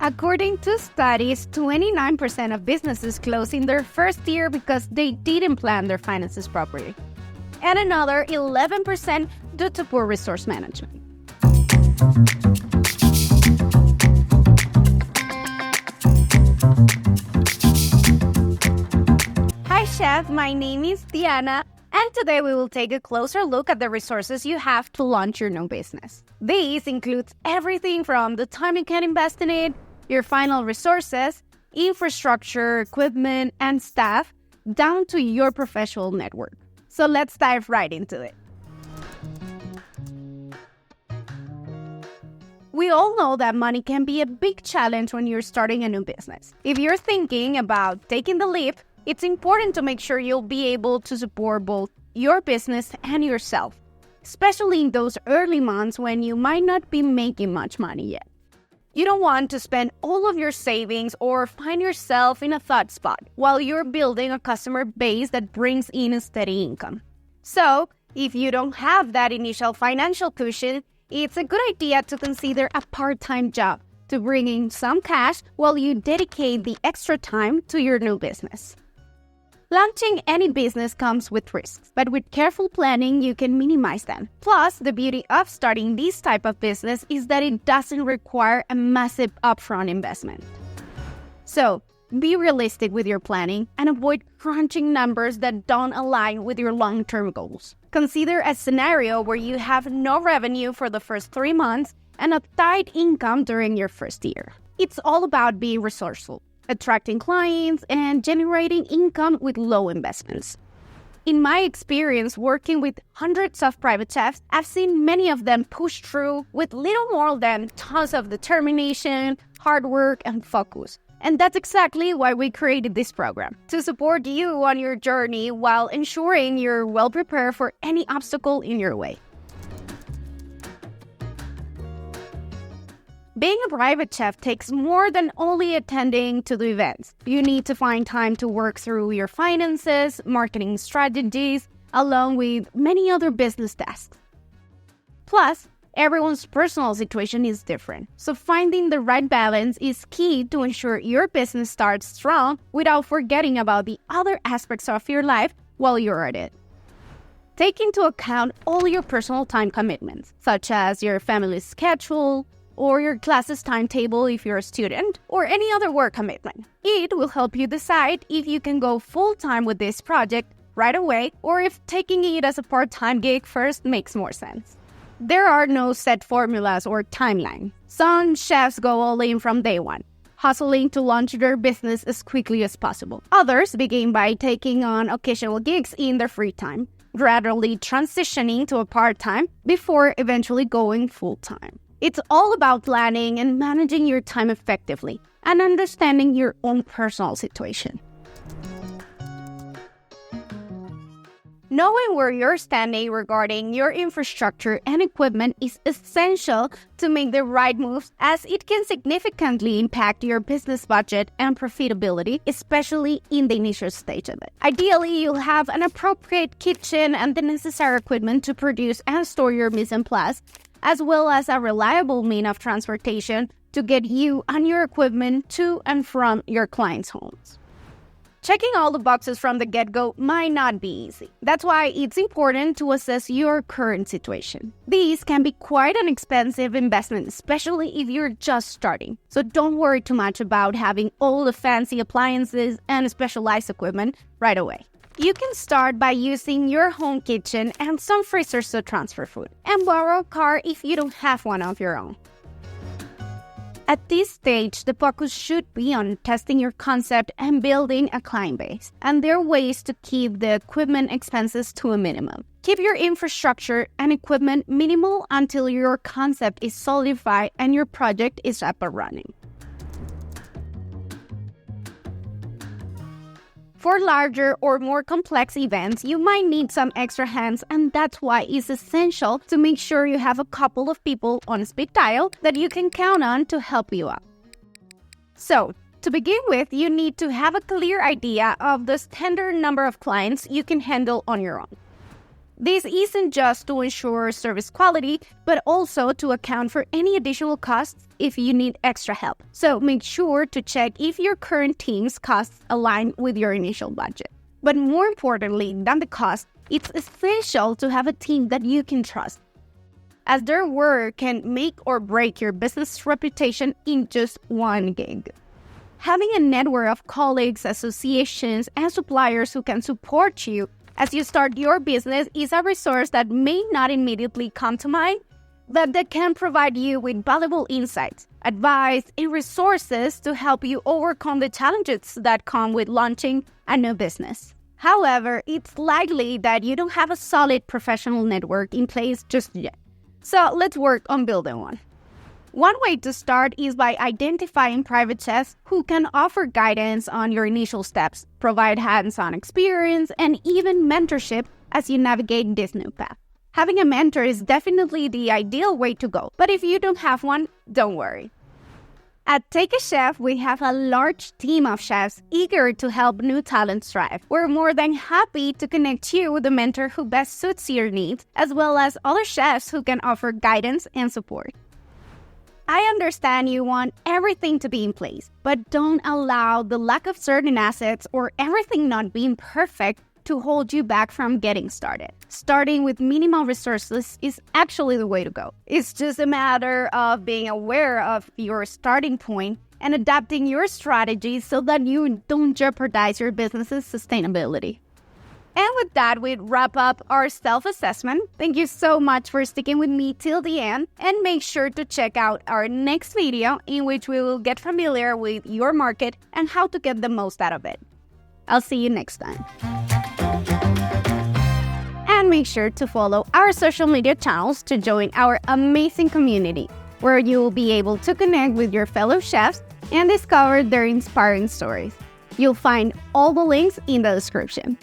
According to studies, 29% of businesses close in their first year because they didn't plan their finances properly, and another 11% due to poor resource management. Hi Chef, my name is Diana, and today we will take a closer look at the resources you have to launch your new business. These includes everything from the time you can invest in it, your final resources, infrastructure, equipment, and staff, down to your professional network. So let's dive right into it. We all know that money can be a big challenge when you're starting a new business. If you're thinking about taking the leap, it's important to make sure you'll be able to support both your business and yourself, especially in those early months when you might not be making much money yet. You don't want to spend all of your savings or find yourself in a thought spot while you're building a customer base that brings in a steady income. So, if you don't have that initial financial cushion, it's a good idea to consider a part-time job to bring in some cash while you dedicate the extra time to your new business. Launching any business comes with risks, but with careful planning, you can minimize them. Plus, the beauty of starting this type of business is that it doesn't require a massive upfront investment. So, be realistic with your planning and avoid crunching numbers that don't align with your long-term goals. Consider a scenario where you have no revenue for the first 3 months and a tight income during your first year. It's all about being resourceful, attracting clients, and generating income with low investments. In my experience working with hundreds of private chefs, I've seen many of them push through with little more than tons of determination, hard work, and focus. And that's exactly why we created this program, to support you on your journey while ensuring you're well prepared for any obstacle in your way. Being a private chef takes more than only attending to the events. You need to find time to work through your finances, marketing strategies, along with many other business tasks. Plus, everyone's personal situation is different, so finding the right balance is key to ensure your business starts strong without forgetting about the other aspects of your life while you're at it. Take into account all your personal time commitments, such as your family's schedule, or your classes timetable if you're a student, or any other work commitment. It will help you decide if you can go full-time with this project right away, or if taking it as a part-time gig first makes more sense. There are no set formulas or timeline. Some chefs go all in from day one, hustling to launch their business as quickly as possible. Others begin by taking on occasional gigs in their free time, gradually transitioning to a part-time before eventually going full-time. It's all about planning and managing your time effectively and understanding your own personal situation. Knowing where you're standing regarding your infrastructure and equipment is essential to make the right moves, as it can significantly impact your business budget and profitability, especially in the initial stage of it. Ideally, you'll have an appropriate kitchen and the necessary equipment to produce and store your mise en place, as well as a reliable means of transportation to get you and your equipment to and from your clients' homes. Checking all the boxes from the get-go might not be easy. That's why it's important to assess your current situation. These can be quite an expensive investment, especially if you're just starting. So don't worry too much about having all the fancy appliances and specialized equipment right away. You can start by using your home kitchen and some freezers to transfer food, and borrow a car if you don't have one of your own. At this stage, the focus should be on testing your concept and building a client base, and there are ways to keep the equipment expenses to a minimum. Keep your infrastructure and equipment minimal until your concept is solidified and your project is up and running. For larger or more complex events, you might need some extra hands, and that's why it's essential to make sure you have a couple of people on speed dial that you can count on to help you out. So, to begin with, you need to have a clear idea of the standard number of clients you can handle on your own. This isn't just to ensure service quality, but also to account for any additional costs if you need extra help. So make sure to check if your current team's costs align with your initial budget. But more importantly than the cost, it's essential to have a team that you can trust, as their word can make or break your business reputation in just one gig. Having a network of colleagues, associations, and suppliers who can support you as you start your business is a resource that may not immediately come to mind, but that can provide you with valuable insights, advice, and resources to help you overcome the challenges that come with launching a new business. However, it's likely that you don't have a solid professional network in place just yet. So let's work on building one. One way to start is by identifying private chefs who can offer guidance on your initial steps, provide hands-on experience, and even mentorship as you navigate this new path. Having a mentor is definitely the ideal way to go, but if you don't have one, don't worry. At Take a Chef, we have a large team of chefs eager to help new talents thrive. We're more than happy to connect you with a mentor who best suits your needs, as well as other chefs who can offer guidance and support. I understand you want everything to be in place, but don't allow the lack of certain assets or everything not being perfect to hold you back from getting started. Starting with minimal resources is actually the way to go. It's just a matter of being aware of your starting point and adapting your strategy so that you don't jeopardize your business's sustainability. And with that, we wrap up our self-assessment. Thank you so much for sticking with me till the end, and make sure to check out our next video in which we will get familiar with your market and how to get the most out of it. I'll see you next time. And make sure to follow our social media channels to join our amazing community, where you will be able to connect with your fellow chefs and discover their inspiring stories. You'll find all the links in the description.